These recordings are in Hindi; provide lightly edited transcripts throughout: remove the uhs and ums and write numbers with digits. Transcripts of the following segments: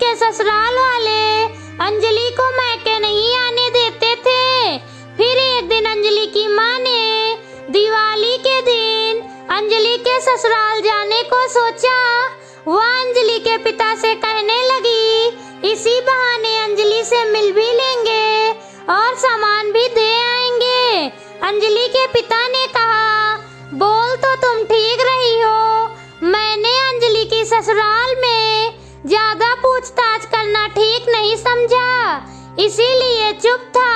के ससुराल वाले अंजलि को मायके नहीं आने देते थे। फिर एक दिन अंजलि की माँ ने दिवाली के दिन अंजलि के ससुराल जाने को सोचा। वह अंजलि के पिता से कहने लगी, इसी बहाने अंजलि से मिल भी लेंगे और सामान भी दे आएंगे। अंजलि के पिता ने कहा, बोल तो तुम ठीक रही हो, मैंने अंजलि की ससुराल में ज्यादा पूछताछ करना ठीक नहीं समझा, इसीलिए चुप था।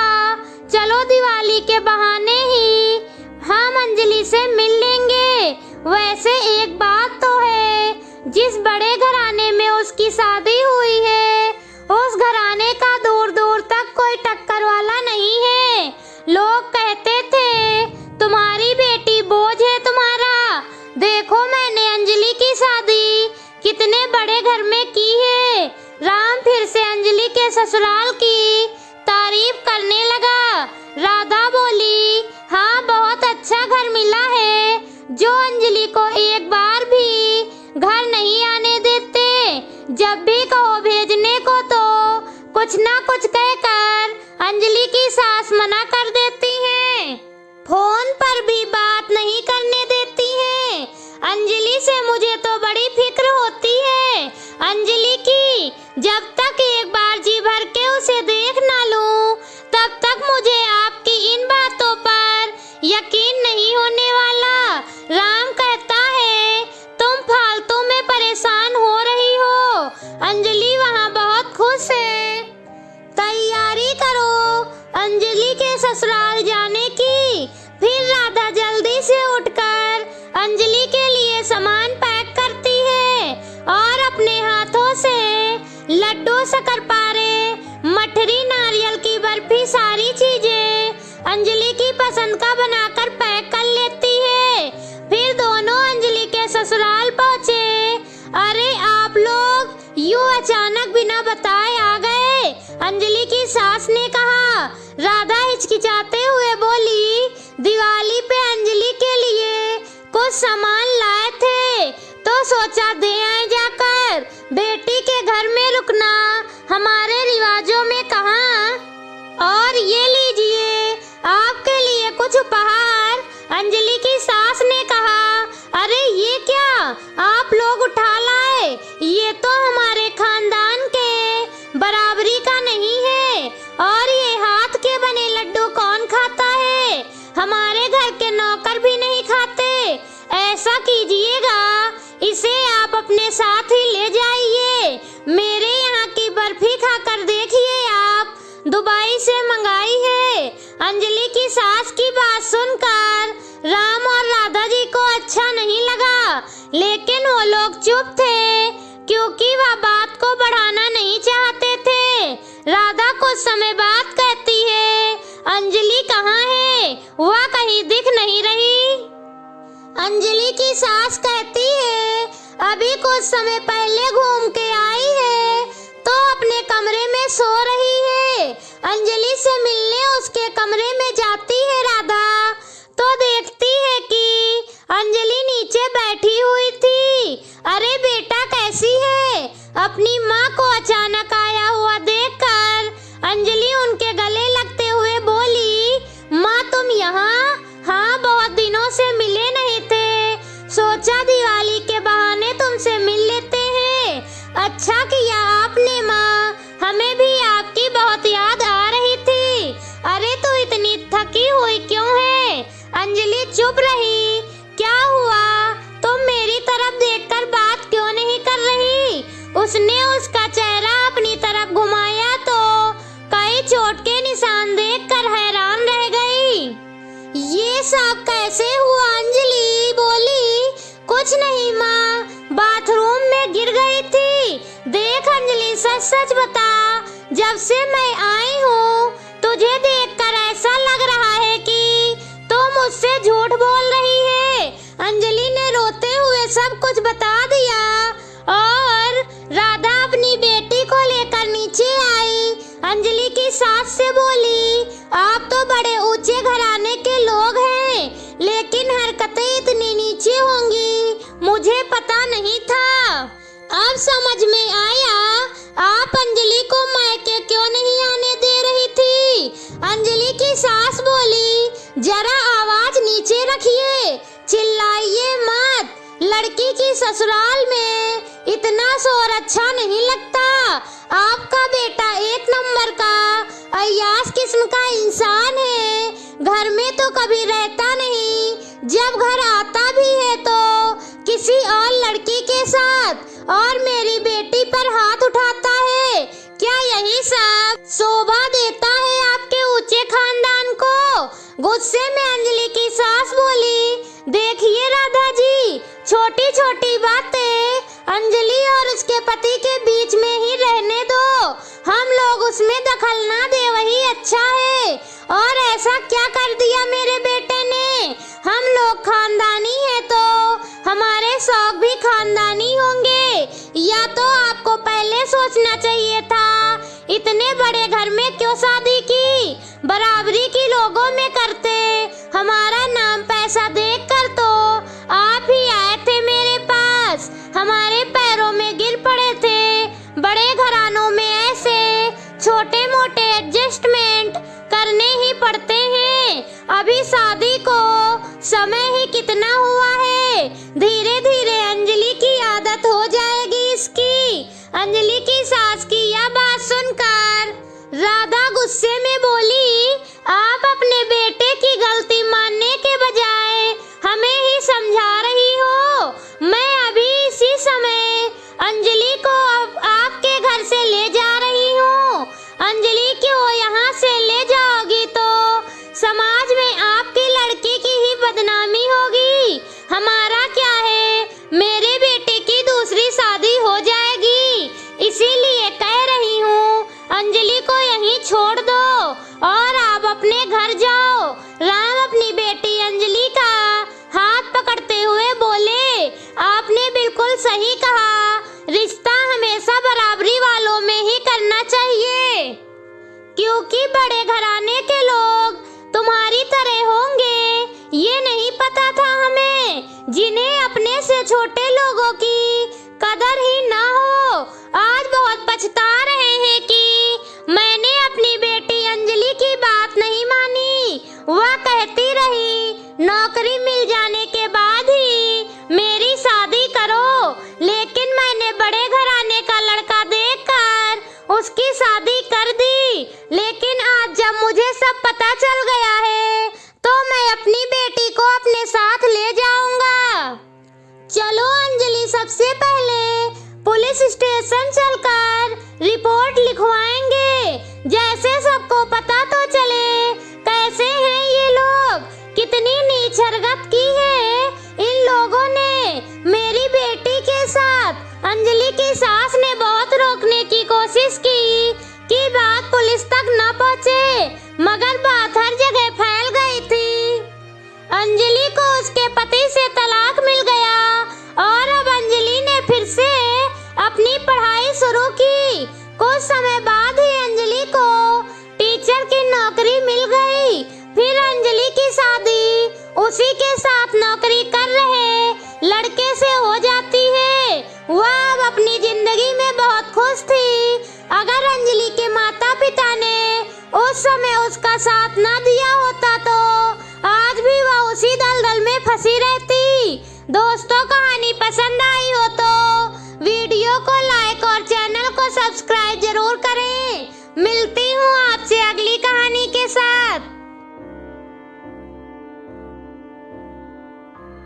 चलो दिवाली के बहाने ही हम अंजलि से मिल लेंगे। वैसे एक बात तो है, जिस बड़े घराने में उसकी शादी हुई है उस घराने का दूर दूर तक कोई टक्कर वाला नहीं है। लोग कहते थे तुम्हारी बेटी बोझ है तुम्हारा। देखो मैंने अंजलि की शादी कितने बड़े घर में की है। राम फिर से अंजलि के ससुराल की तारीफ करने लगा। राधा बोली, हाँ बहुत अच्छा घर मिला है, जो अंजलि को एक बार भी घर नहीं आने देते। जब भी कहो भेजने को तो कुछ ना कुछ कहकर अंजलि की सास मना कर देती है। फोन पर भी बात नहीं करने देती है। अंजलि से मुझे तो बड़ी फिक्र होती है अंजलि की। जब तक एक बार जी भर के उसे देख ना लूं, तब तक मुझे आपकी इन बातों पर यकीन नहीं होने वाला। राम कहता है तुम फालतू में परेशान हो रही हो। अंजलि वहाँ बहुत खुश है। तैयारी करो अंजलि के ससुराल जाने की। फिर राधा जल्दी से उठकर अंजलि के लिए सामान पैक करती है और अपने हाथों से लड्डू, शक्करपारे, मठरी, नारियल की बर्फी, सारी चीजें अंजलि की पसंद का बनाकर पैक कर लेती है। फिर दोनों अंजलि के ससुराल पहुँचे। अरे आप लोग यूं अचानक बिना बताए आ गए, अंजलि की सास ने कहा। राधा हिचकिचाते हुए बोली, दिवाली पे अंजलि के लिए कुछ सामान लाए थे तो सोचा दे आए जाकर। बेटी के घर में रुकना हमारे रिवाजों में कहाँ। और ये लीजिए आपके लिए कुछ उपहार, अंजलि की सास ने कहा। अरे ये क्या आप लोग उठा लाए, ये तो हमारे खानदान के बराबरी का नहीं है। और ये हाथ के बने लड्डू कौन खाता है, हमारे घर के नौकर भी नहीं खाते। ऐसा कीजिएगा, इसे आप अपने साथ ही ले जाइए। मेरे यहाँ की बर्फी खाकर देखिए, आप दुबई से मंगाई है। अंजलि की सास की बात सुनकर राम और राधा जी को अच्छा नहीं लगा, लेकिन वो लोग चुप थे क्योंकि वह बात को बढ़ाना नहीं चाहते थे। राधा कुछ समय बाद कहती है, अंजलि कहाँ है, वह कहीं दिख नहीं रही। अंजलि की सास कहती है, अभी कुछ समय पहले घूम के आई है तो अपने कमरे में सो रही है। अंजलि से मिलने उसके कमरे में जाती है राधा, तो देखती है कि अंजलि नीचे बैठी हुई थी। अरे बेटा कैसी है, अपनी माँ को अचानक आया हुआ देखकर अंजलि उनके गले लगते हुए बोली, माँ तुम यहाँ? हाँ बहुत दिनों से मिले नहीं थे, सोचा दिवाली के बहाने तुमसे मिल लेते हैं। अच्छा किया आपने माँ, हमें भी आपकी बहुत याद आ रही थी। अरे तू इतनी थकी हुई क्यों है? अंजलि चुप रही। क्या हुआ, तुम मेरी तरफ देखकर बात क्यों नहीं कर रही? उसने उसका चेहरा अपनी तरफ घुमाया तो कई चोट के निशान देखकर हैरान रह गई। ये सब कैसे हुआ? अंजलि बोली, कुछ नहीं माँ, बाथरूम में गिर गई थी। देख अंजलि सच सच बता, जब से मैं आई हूँ तुझे देखकर ऐसा लग रहा है कि तू मुझसे झूठ बोल रही है। अंजलि ने रोते हुए सब कुछ बता दिया और राधा अपनी बेटी को लेकर नीचे आई। अंजलि की सास से बोली, आप तो बड़े ऊंचे घराने के लोग हैं, लेकिन हरकतें इतनी नीचे होंगी मुझे पता नहीं था। अब समझ में आया, आप जरा आवाज नीचे रखिए, चिल्लाइए मत। लड़की की ससुराल में इतना शोर अच्छा नहीं लगता। आपका बेटा एक नंबर का अय्याश किस्म का इंसान है। घर में तो कभी रहता नहीं, जब घर आता भी है तो किसी और लड़की के साथ, और मेरी बेटी पर हाथ उठाता है। क्या यही सब शोभा देता है आपके ऊंचे खानदान को? गुस्से में अंजलि की सास बोली, देखिए राधा जी, छोटी छोटी बातें अंजलि और उसके पति के बीच में ही रहने दो। हम लोग उसमें दखल ना दे वही अच्छा है। और ऐसा क्या कर दिया मेरे बेटे ने? हम लोग खानदानी है तो हमारे शौक भी खानदानी होंगे। या तो आपको पहले सोचना चाहिए था। इतने बड़े घर में क्यों शादी की? बराबरी की लोगों में करते। हमारा नाम पैसा देखकर तो आप ही आए थे मेरे पास, हमारे पैरों में गिर पड़े थे। बड़े घरानों में ऐसे छोटे मोटे एडजस्टमेंट करने ही पड़ते हैं। अभी शादी को समय ही कितना हुआ है। धीरे धीरे अंजलि की आदत हो जाएगी इसकी। अंजलि की सास की यह बात सुनकर राधा गुस्से में बोली, आप अपने बेटे की गलती मानने के बजाय हमें ही समझा रही हो। मैं अभी इसी समय अंजलि को आपके घर से ले जा रही हूँ। अंजलि को यहाँ से ले जाओगी तो समाज में आपकी लड़की की ही बदनामी होगी। हमारा क्या है, मेरे बेटे की दूसरी शादी हो जाएगी। इसीलिए कह रही हूँ अंजलि को यहीं छोड़ दो और आप अपने घर जाओ। राम अपनी बेटी अंजलि का हाथ पकड़ते हुए बोले, आपने बिल्कुल सही कहा, रिश्ता हमेशा बराबरी वालों में ही करना चाहिए। क्योंकि बड़े घराने के लोग तुम्हारी तरह होंगे ये नहीं पता था हमें, जिन्हें अपने से छोटे लोगों की कदर ही ना हो। आज बहुत पछता रहे हैं कि मैंने अपनी बेटी अंजलि की बात नहीं मानी। वह कहती रही नौकरी मिल जाने के बाद ही मेरी शादी करो, लेकिन मैंने बड़े घराने का लड़का देखकर उसकी शादी कर दी। लेकिन आज जब मुझे सब पता चल गया है तो मैं अपनी बेटी को अपने साथ ले जाऊंगा। चलो अंजलि, सबसे पहले पुलिस स्टेशन चलकर रिपोर्ट लिखवाएंगे, जैसे सबको पता तो चले कैसे हैं ये लोग, कितनी नीच हरकत की है इन लोगों ने मेरी बेटी के साथ। अंजलि की सास ने बहुत रोकने की कोशिश की कि बात पुलिस तक न पहुंचे, मगर बात हर जगह फैल गई थी। अंजलि को उसके पति से तलाक मिल गया और अब अंजलि ने फिर से अपनी पढ़ाई शुरू की। कुछ समय बाद ही अंजलि को टीचर की नौकरी मिल गई। फिर अंजलि की शादी उसी के साथ नौकरी कर रहे लड़के से हो जाती है। वह अब अपनी जिंदगी में बहुत खुश थी। अगर अंजलि के माता पिता ने उस समय उसका साथ ना दिया होता तो आज भी वह उसी दलदल में फंसी रहती। दोस्तों, कहानी पसंद आई हो तो वीडियो को लाइक और चैनल को सब्सक्राइब जरूर करें। मिलती हूँ आपसे अगली कहानी के साथ।